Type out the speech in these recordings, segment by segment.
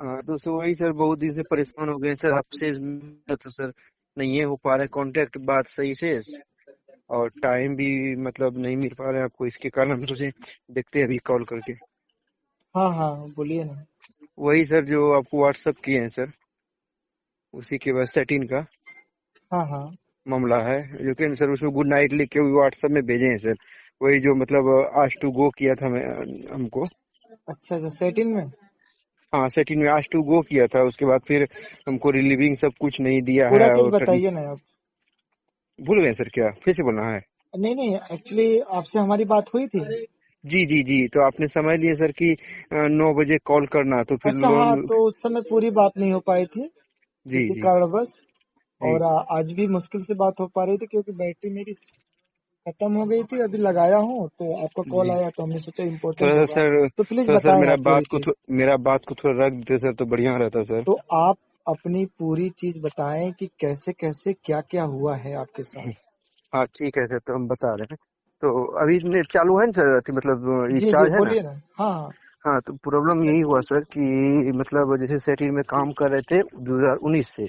हाँ तो वही सर, बहुत दिन से परेशान हो गए सर आपसे। तो सर नहीं है हो पा रहा है कांटेक्ट बात सही से, और टाइम भी मतलब नहीं मिल पा रहा है आपको, इसके कारण हम सोचे देखते हैं अभी कॉल करके। हाँ हाँ, बोलिए ना। वही सर जो आपको व्हाट्सअप किए हैं सर, उसी के बाद सेटिंग का हाँ हाँ। मामला है। लेकिन सर उसमें गुड नाइट लिख के व्हाट्सएप में भेजे हैं सर। वही जो मतलब आज टू गो किया था मैं हमको। अच्छा अच्छा, सेटिंग में हाँ सेटिंग में आज टू गो किया था, उसके बाद फिर हमको रिलीविंग सब कुछ नहीं दिया पूरा है चीज और बताइए ना आप। भूल गए सर, क्या फिर से बोलना है? नहीं नहीं, एक्चुअली आपसे हमारी बात हुई थी। जी जी जी, तो आपने समझ लिया सर कि 9 बजे कॉल करना, तो फिर अच्छा हाँ, तो उस समय पूरी बात नहीं हो पाई थी जी किसी जी कारणवश। जी। और आज भी मुश्किल से बात हो पा रही थी क्योंकि बैटरी मेरी खत्म हो गई थी। अभी लगाया हूँ तो आपका कॉल जी आया तो हमने सोचा इम्पोर्टेंट थोड़ा सा होगा। सर, तो प्लीज थोड़ा सर बताएं आप पूरी चीज। मेरा बात को थोड़ा रख देते सर तो बढ़िया रहता सर। तो आप अपनी पूरी चीज बताएं कि कैसे कैसे क्या क्या हुआ है आपके साथ। हाँ ठीक है सर, तो हम बता रहे हैं। तो अभी नेट चालू है ना सर, मतलब जी जी, रिचार्ज है ना? बोलिए ना। हाँ हाँ। हाँ तो प्रॉब्लम यही हुआ सर कि मतलब जैसे सेटिंग में काम कर रहे थे 2019 से,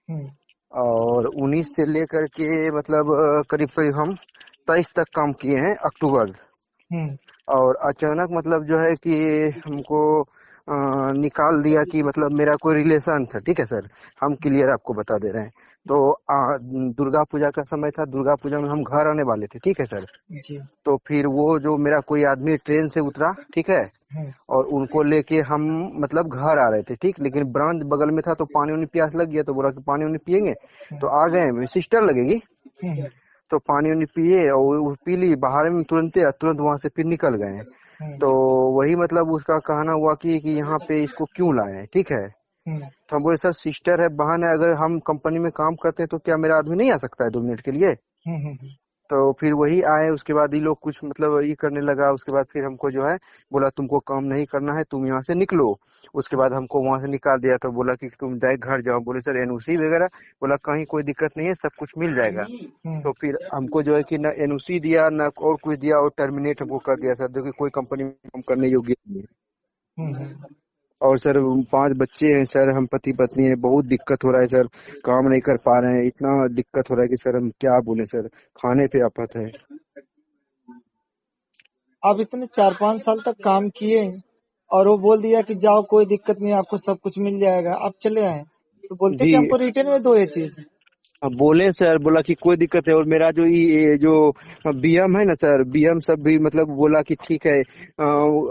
हम्म और 19 से लेकर के मतलब करीब करीब हम 23 तक काम किए हैं अक्टूबर। हम्म और अचानक मतलब जो है कि हमको निकाल दिया कि मतलब मेरा कोई रिलेशन था, ठीक है सर, हम क्लियर आपको बता दे रहे हैं। तो दुर्गा पूजा का समय था, दुर्गा पूजा में हम घर आने वाले थे, ठीक है सर। जी। तो फिर वो जो मेरा कोई आदमी ट्रेन से उतरा, ठीक है, हम्म और उनको लेके हम मतलब घर आ रहे थे, ठीक, लेकिन ब्रांच बगल में था तो पानी उन्हें प्यास लग गया, तो बोला कि पानी उन्हें पियेंगे। तो आ गए, मेरी सिस्टर लगेगी, हम्म तो पानी उन्हें पिए और वो पी ली बाहर में, तुरंत वहां से फिर निकल गए। हम्म तो वही मतलब उसका कहना हुआ कि यहाँ पे इसको क्यों लाए हैं, ठीक है। हम्म तो हम बोले सर सिस्टर है, बहन है, अगर हम कंपनी में काम करते हैं तो क्या मेरा आदमी नहीं आ सकता है 2 मिनट के लिए? हम्म। तो फिर वही आए, उसके बाद ये लोग कुछ मतलब ये करने लगा, उसके बाद फिर हमको जो है बोला तुमको काम नहीं करना है, तुम यहाँ से निकलो। उसके बाद हमको वहां से निकाल दिया, तो बोला कि तुम डायरेक्ट घर जाओ। बोले सर एनओसी वगैरह, बोला कहीं कोई दिक्कत नहीं है, सब कुछ मिल जाएगा। हम्म तो फिर हमको जो है कि ना एनओसी दिया ना और कुछ दिया, और टर्मिनेट हमको कर दिया सर, जो कि कोई कंपनी में काम करने योग्य नहीं है। हम्म। और सर 5 बच्चे हैं सर, हम पति पत्नी हैं, बहुत दिक्कत हो रहा है सर, काम नहीं कर पा रहे हैं, इतना दिक्कत हो रहा है कि सर हम क्या बोले सर, खाने पे आफत है। आप इतने 4-5 साल तक काम किए और वो बोल दिया कि जाओ कोई दिक्कत नहीं, आपको सब कुछ मिल जाएगा, आप चले आए। तो बोलते जी कि हमको रिटर्न में दो ये चीज। अब बोले सर, बोला कि कोई दिक्कत है, और मेरा जो ये जो बीएम है ना सर, बीएम सब भी मतलब बोला कि ठीक है,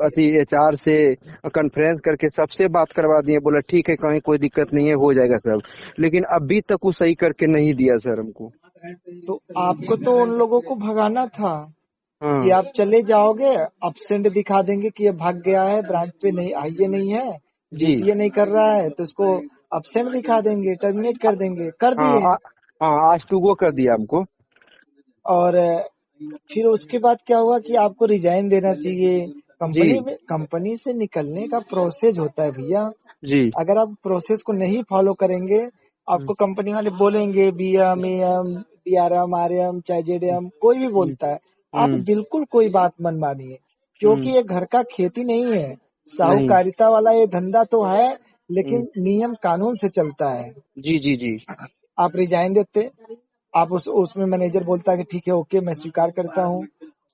अति एचआर से कॉन्फ्रेंस करके सबसे बात करवा दिए, बोला ठीक है कहीं कोई दिक्कत नहीं है, हो जाएगा सब। लेकिन अभी तक वो सही करके नहीं दिया सर हमको। तो आपको तो उन लोगों को भगाना था कि हाँ आप चले जाओगे, एब्सेंट दिखा देंगे कि ये भाग गया है, ब्रांच पे नहीं आइए नहीं है, जी ड्यूटी नहीं कर रहा है, तो उसको एब्सेंट दिखा देंगे, टर्मिनेट कर देंगे, कर हाँ दिए। हाँ आज टू गो कर दिया हमको। और फिर उसके बाद क्या हुआ कि आपको रिजाइन देना चाहिए। जी कंपनी से निकलने का प्रोसेस होता है भैया। जी अगर आप प्रोसेस को नहीं फॉलो करेंगे, आपको कंपनी वाले बोलेंगे बीएम एम डीआरएम आरएम चाहे जेडीएम कोई भी हम्म बोलता है, आप हम्म बिल्कुल कोई बात मन मानिए। क्योंकि हम्म, ये घर का खेती नहीं है, नहीं। साहूकारिता वाला ये धंधा तो है, हम्म, लेकिन नियम कानून से चलता है। जी जी जी। आप रिजाइन देते, आप उसमें मैनेजर बोलता है कि ठीक है ओके मैं स्वीकार करता हूँ,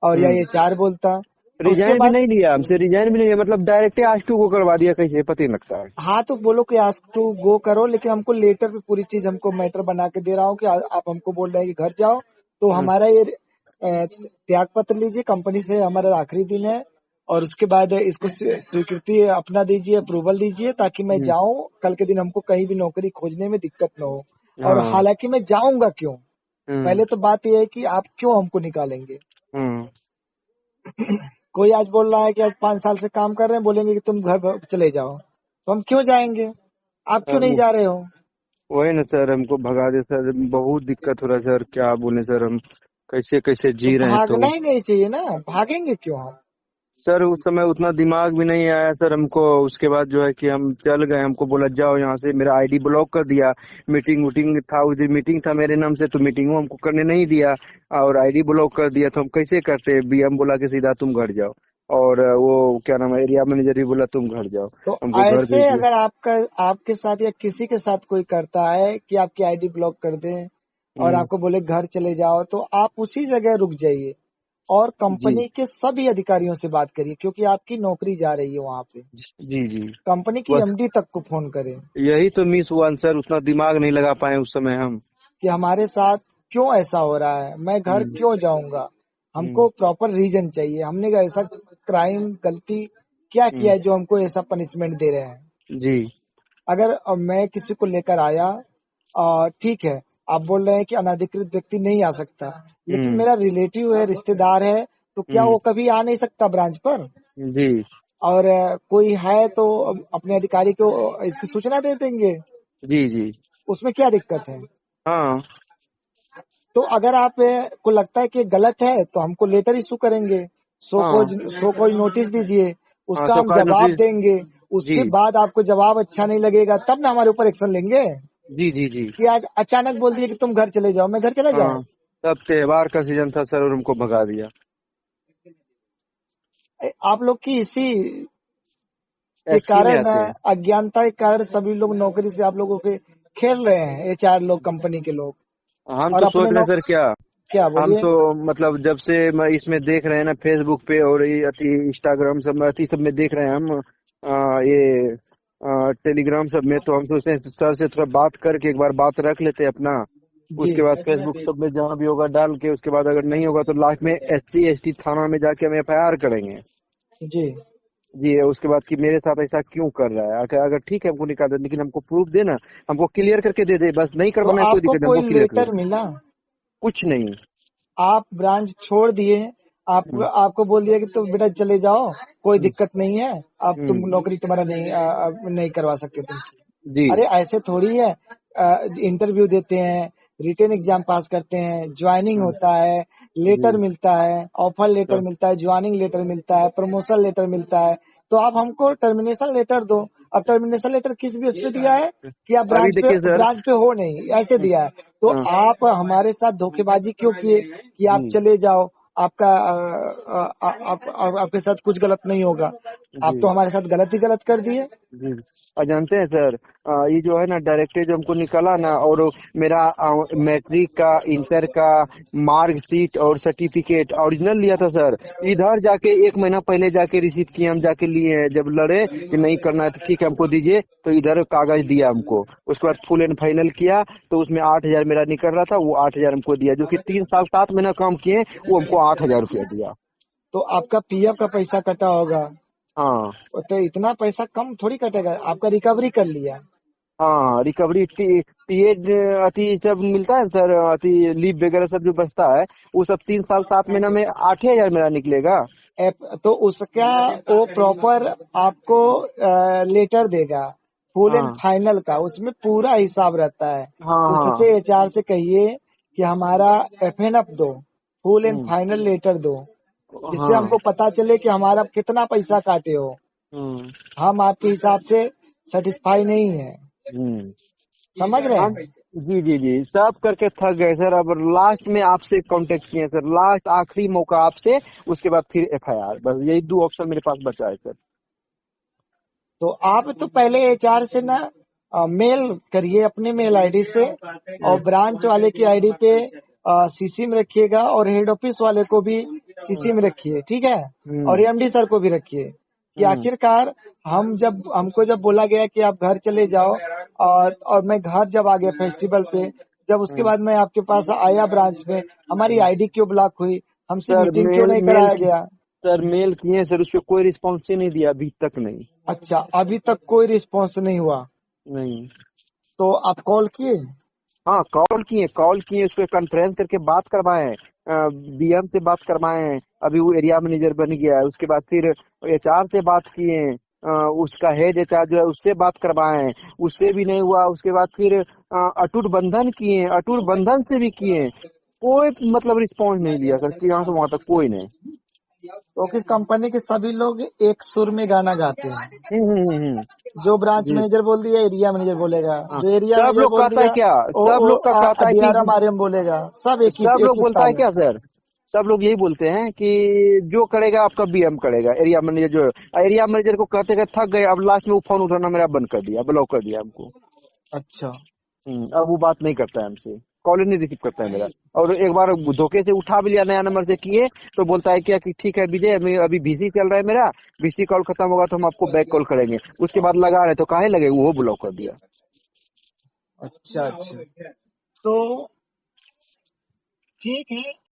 और या हम्म, ये चार बोलता। और उसके रिजाइन भी बाद नहीं दिया हमसे, रिजाइन भी नहीं दिया, मतलब डायरेक्ट आज टू को करवा दिया, कैसे पता ही नहीं लगता है। हाँ तो बोलो कि आस्क टू गो करो, लेकिन हमको लेटर पे पूरी चीज हमको मैटर बना के दे रहा हूँ कि आप हमको बोल रहे हैं कि घर जाओ। तो हम्म हमारा ये त्याग पत्र लीजिए, कंपनी से हमारा आखिरी दिन है, और उसके बाद इसको स्वीकृति अपना दीजिए, अप्रूवल दीजिए, ताकि मैं हम्म जाऊं कल के दिन हमको कहीं भी नौकरी खोजने में दिक्कत न हो। और हाँ हालांकि मैं जाऊंगा क्यों, हम्म पहले तो बात यह है कि आप क्यों हमको निकालेंगे। हम्म कोई आज बोल रहा है कि आज 5 साल से काम कर रहे हैं, बोलेंगे कि तुम घर चले जाओ, तो हम क्यों जाएंगे, आप क्यों सर नहीं जा रहे हो। वही ना सर, हमको भगा दे सर, बहुत दिक्कत हो रहा है सर, क्या बोले सर, हम कैसे कैसे तो जी रहे हैं। तो भागना ही नहीं चाहिए ना, भागेंगे क्यों हम। सर उस समय उतना दिमाग भी नहीं आया सर हमको, उसके बाद जो है कि हम चल गए, हमको बोला जाओ यहाँ से, मेरा आईडी ब्लॉक कर दिया। मीटिंग वूटिंग था, उस दिन मीटिंग था मेरे नाम से, तो मीटिंग हमको करने नहीं दिया, और आईडी ब्लॉक कर दिया, तो हम कैसे करते? बीएम बोला कि सीधा तुम घर जाओ। और वो क्या नाम है, एरिया मैनेजर भी बोला तुम घर जाओ, तो हमको घर ऐसे भेजिए। अगर आपके साथ या किसी के साथ कोई करता है कि आपकी आईडी ब्लॉक कर दे और हम्म। आपको बोले घर चले जाओ, तो आप उसी जगह रुक जाइए और जी कंपनी के सभी अधिकारियों से बात करिए, क्योंकि आपकी नौकरी जा रही है वहां पे। जी जी। कंपनी की बस एमडी तक को फोन करें यही तो मिस हुआ सर, उतना दिमाग नहीं लगा पाए उस समय हम। कि हमारे साथ क्यों ऐसा हो रहा है, मैं घर हम्म। क्यों जाऊंगा। हमको हम्म। प्रॉपर रीजन चाहिए, हमने का ऐसा क्राइम गलती क्या किया हम्म। है जो हमको ऐसा पनिशमेंट दे रहे हैं। जी। अगर मैं किसी को लेकर आया, ठीक है, आप बोल रहे हैं कि अनधिकृत व्यक्ति नहीं आ सकता, लेकिन हम्म। मेरा रिलेटिव है, रिश्तेदार है, तो क्या हम्म। वो कभी आ नहीं सकता ब्रांच पर। जी और कोई है तो अपने अधिकारी को इसकी सूचना दे देंगे, जी। जी। उसमें क्या दिक्कत है। हाँ तो अगर आप को लगता है कि गलत है तो हमको लेटर इशू करेंगे, हाँ सो कोई नोटिस दीजिए, हाँ, उसका हम सरकारी जवाब नोटिस। देंगे। जी उसके बाद आपको जवाब अच्छा नहीं लगेगा तब ना हमारे ऊपर एक्शन लेंगे। जी। जी जी। कि आज अचानक बोल दिए कि तुम घर चले जाओ, मैं घर चले हाँ, जाऊं। तब त्योहार का सीजन था सर और हमको भगा दिया। आप लोग की इसी के एसपी में कारण, आते हैं। अज्ञानता के कारण सभी लोग नौकरी से आप लोगों के खेल रहे हैं, एचआर लोग, कंपनी के लोग। हम और तो अपने सोच रहे हैं सर क्या, क्या हम बोलिए। तो मतलब जब से मैं इसमें देख रहे हैं ना फेसबुक पे और ये अति इंस्टाग्राम सब में अति सब में देख रहे हैं हम, ये टेलीग्राम सब में, तो हम सोचते हैं सर से थोड़ा बात करके एक बार बात रख लेते हैं अपना। जी उसके बाद फेसबुक सब में जहाँ भी होगा डाल के, उसके बाद अगर नहीं होगा तो लास्ट में SC ST थाना में जाके हम FIR करेंगे। जी। जी, उसके बाद कि मेरे साथ ऐसा क्यों कर रहा है, अगर अगर ठीक है हमको निकाल दे, लेकिन हमको प्रूफ देना, हमको क्लियर करके दे दे, बस नहीं तो करवाना है कोई आपको दिक्कत नहीं, कोई हमको क्लियर कर लेटर दे। मिला। कुछ नहीं। आप ब्रांच छोड़ दिए, आप हम्म। आपको बोल दिया कि तुम बेटा चले जाओ, कोई हम्म। दिक्कत नहीं है, अब तुम हम्म। नौकरी तुम्हारा नहीं नहीं करवा सकते तुमसे। जी। अरे ऐसे थोड़ी है। इंटरव्यू देते हैं, रिटन एग्जाम पास करते हैं, ज्वाइनिंग हम्म। होता है, जी। लेटर मिलता है, ऑफर लेटर तो मिलता है, ज्वाइनिंग लेटर मिलता है, प्रमोशन लेटर मिलता है। तो आप हमको टर्मिनेशन लेटर दो। अब टर्मिनेशन लेटर किस बेस पे दिया है कि आप अभी देखिए सर। ब्रांच पे हो नहीं, ऐसे दिया है। तो हाँ। आप हमारे साथ धोखेबाजी क्यों किए कि आप जी चले जाओ, आपका आपके साथ कुछ गलत नहीं होगा। आप जी तो हमारे साथ गलत ही गलत कर दिए। जी। और जानते हैं सर, ये जो है ना डायरेक्टरी जो हमको निकला ना, और मेरा मैट्रिक का, इंटर का मार्कशीट और सर्टिफिकेट ओरिजिनल लिया था सर, इधर जाके 1 महीना पहले जाके रिसीव किए, हम जाके लिए हैं, जब लड़े कि नहीं करना है तो ठीक है हमको दीजिए, तो इधर कागज दिया हमको। उसके बाद फुल एंड फाइनल किया तो उसमें 8,000 मेरा निकल रहा था, वो 8,000 हमको दिया, जो कि 3 साल 7 महीना काम किए वो हमको 8,000 रुपया दिया। तो आपका पीएफ का पैसा कटा होगा, हाँ तो इतना पैसा कम थोड़ी कटेगा, आपका रिकवरी कर लिया। हाँ, रिकवरी टीएड अति सब मिलता है सर, अति लीव वगैरह सब जो बचता है, वो सब 3 साल 7 महीना में 8,000 मेरा निकलेगा। तो उसका वो प्रॉपर आपको लेटर देगा, फुल एंड हाँ फाइनल का, उसमें पूरा हिसाब रहता है। हाँ हाँ। उससे एचआर से कहिए कि हमारा एफएनएफ दो, full and hmm. Final letter दो, जिससे हाँ। हमको पता चले कि हमारा कितना पैसा काटे हो। हम्म। हम आपके हिसाब से सेटिस्फाई नहीं है। हम्म। समझ रहे हम, हैं। जी जी जी, सब करके थक गए सर, अब लास्ट में आपसे कांटेक्ट किए सर, लास्ट आखिरी मौका आपसे, उसके बाद फिर FIR, बस यही 2 ऑप्शन मेरे पास बचा है सर। तो आप तो पहले एचआर से ना मेल करिए अपने मेल आईडी से, और ब्रांच वाले की आईडी पे सीसी में रखिएगा, और हेड ऑफिस वाले को भी सीसी में रखिए, ठीक है। और हम्म। एमडी सर को भी रखिए कि हम्म। आखिरकार हमको जब बोला गया कि आप घर चले जाओ, और मैं घर जब आ गया फेस्टिवल पे, जब उसके हम्म। बाद मैं आपके पास आया ब्रांच में, हमारी हम्म। आईडी क्यों ब्लॉक हुई, हमसे सर मीटिंग क्यों मेल नहीं मेल कराया गया। सर मेल किए सर, उस पर कोई रिस्पॉन्स ही नहीं दिया अभी तक, नहीं। अच्छा, अभी तक कोई रिस्पॉन्स नहीं हुआ। नहीं। तो आप कॉल किए। हाँ, कॉल किए उस पर कॉन्फ्रेंस करके बात करवाए, BM से बात करवाए हैं, अभी वो एरिया मैनेजर बन गया है, उसके बाद फिर HR से बात किए, उसका हेड HR जो है उससे बात करवाए हैं, उससे भी नहीं हुआ, उसके बाद फिर अटूट बंधन किए, अटूट बंधन से भी किए, कोई मतलब रिस्पॉन्स नहीं लिया सर, यहाँ से वहां तक कोई नहीं। तो किस कंपनी के सभी लोग एक सुर में गाना गाते हैं। हम्म। जो ब्रांच जी। मैनेजर बोल दिया एरिया मैनेजर बोलेगा, हाँ, जो एरिया सब मैनेजर लोग बोल कहता है दिया क्या, सब लोग का कहता है कि, DRM RM बोलेगा, सब सब एक लोग ही बोलता है ताल में। क्या सर, सब लोग यही बोलते हैं कि जो करेगा आपका बीएम करेगा, एरिया मैनेजर जो है। एरिया मैनेजर को कहते कहते थक गए, अब लास्ट में वो फोन उठाना मेरा बंद कर दिया, ब्लॉक कर दिया हमको। अच्छा। अब वो बात नहीं करता है हमसे, कॉल ही नहीं रिसीव करता है मेरा। और एक बार धोखे से उठा भी लिया, नया नंबर से किए तो बोलता है क्या कि ठीक है विजय, मैं अभी बिजी चल रहा है मेरा, बिजी कॉल खत्म होगा तो हम आपको बैक कॉल करेंगे। उसके बाद लगा रहे तो काहे लगे, वो ब्लॉक कर दिया। अच्छा अच्छा। तो ठीक है।